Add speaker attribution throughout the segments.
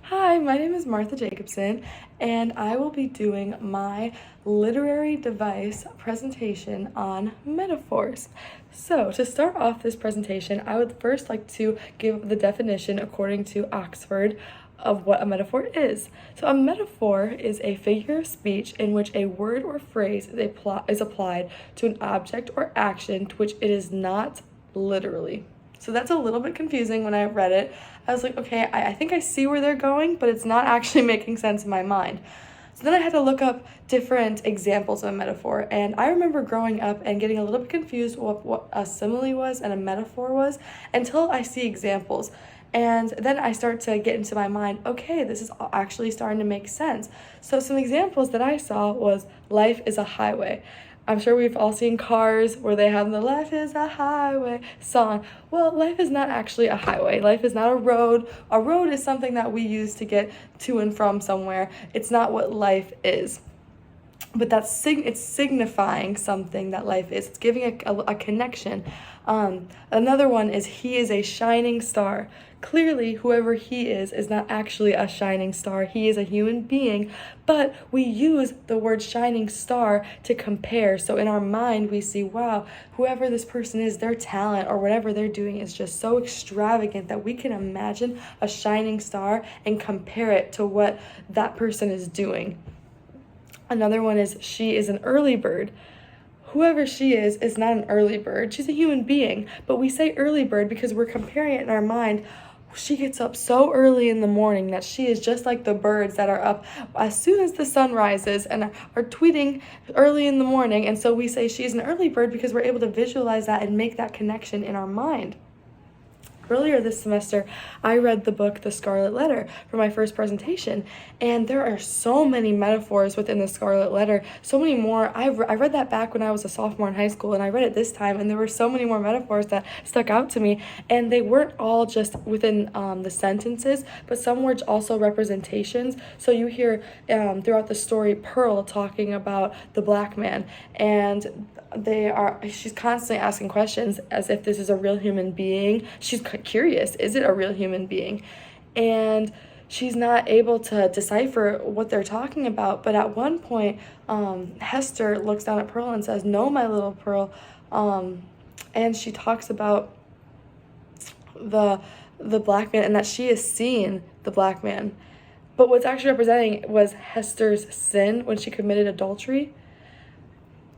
Speaker 1: Hi, my name is Martha Jacobson, and I will be doing my literary device presentation on metaphors. So, to start off this presentation, I would first like to give the definition according to Oxford of what a metaphor is. So, a metaphor is a figure of speech in which a word or phrase is applied to an object or action to which it is not literally. So that's a little bit confusing when I read it. I was like, okay, I think I see where they're going, but it's not actually making sense in my mind. So then I had to look up different examples of a metaphor. And I remember growing up and getting a little bit confused what a simile was and a metaphor was until I see examples. And then I start to get into my mind, okay, this is actually starting to make sense. So some examples that I saw was life is a highway. I'm sure we've all seen Cars where they have the "Life is a Highway" song. Well, life is not actually a highway. Life is not a road. A road is something that we use to get to and from somewhere. It's not what life is. But it's signifying something that life is. It's giving a connection. Another one is he is a shining star. Clearly, whoever he is not actually a shining star. He is a human being, but we use the word shining star to compare. So in our mind, we see, wow, whoever this person is, their talent or whatever they're doing is just so extravagant that we can imagine a shining star and compare it to what that person is doing. Another one is she is an early bird. Whoever she is not an early bird. She's a human being, but we say early bird because we're comparing it in our mind. She gets up so early in the morning that she is just like the birds that are up as soon as the sun rises and are tweeting early in the morning. And so we say she's an early bird because we're able to visualize that and make that connection in our mind. Earlier this semester, I read the book The Scarlet Letter for my first presentation, and there are so many metaphors within The Scarlet Letter, so many more. I read that back when I was a sophomore in high school, and I read it this time, and there were so many more metaphors that stuck out to me, and they weren't all just within the sentences, but some were also representations. So you hear throughout the story Pearl talking about the black man, and she's constantly asking questions as if this is a real human being. She's curious, is it a real human being? And she's not able to decipher what they're talking about. But at one point, Hester looks down at Pearl and says, "No, my little Pearl," and she talks about the black man and that she has seen the black man. But what's actually representing was Hester's sin when she committed adultery.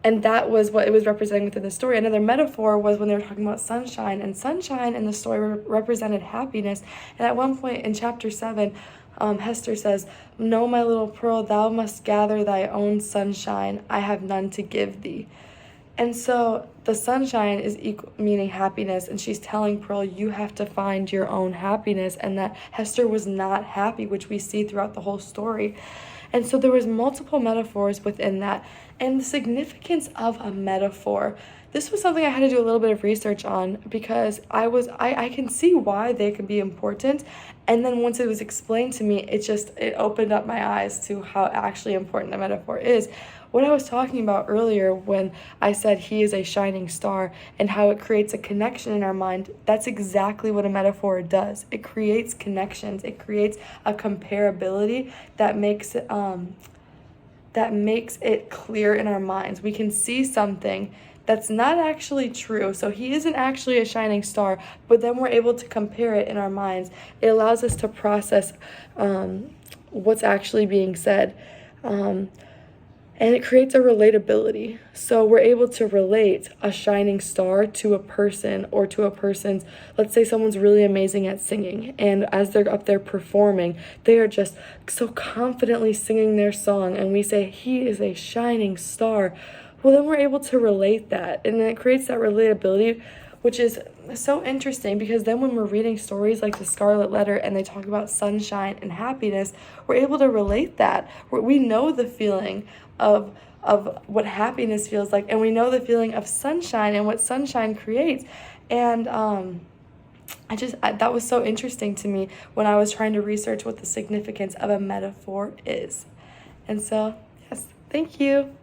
Speaker 1: And that was what it was representing within the story. Another metaphor was when they were talking about sunshine. And sunshine in the story represented happiness. And at one point in chapter 7, Hester says, "No, my little Pearl, thou must gather thy own sunshine. I have none to give thee." And so the sunshine is meaning happiness. And she's telling Pearl, you have to find your own happiness. And that Hester was not happy, which we see throughout the whole story. And so there was multiple metaphors within that. And the significance of a metaphor. This was something I had to do a little bit of research on because I can see why they could be important. And then once it was explained to me, it opened up my eyes to how actually important a metaphor is. What I was talking about earlier when I said he is a shining star and how it creates a connection in our mind, that's exactly what a metaphor does. It creates connections. It creates a comparability that makes it clear in our minds. We can see something that's not actually true. So he isn't actually a shining star, but then we're able to compare it in our minds. It allows us to process what's actually being said. And it creates a relatability. So we're able to relate a shining star to a person or to a person's, let's say someone's really amazing at singing. And as they're up there performing, they are just so confidently singing their song. And we say, he is a shining star. Well, then we're able to relate that. And then it creates that relatability, which is so interesting because then when we're reading stories like The Scarlet Letter and they talk about sunshine and happiness, we're able to relate that. We know the feeling of what happiness feels like, and we know the feeling of sunshine and what sunshine creates. And that was so interesting to me when I was trying to research what the significance of a metaphor is. And so, yes, thank you.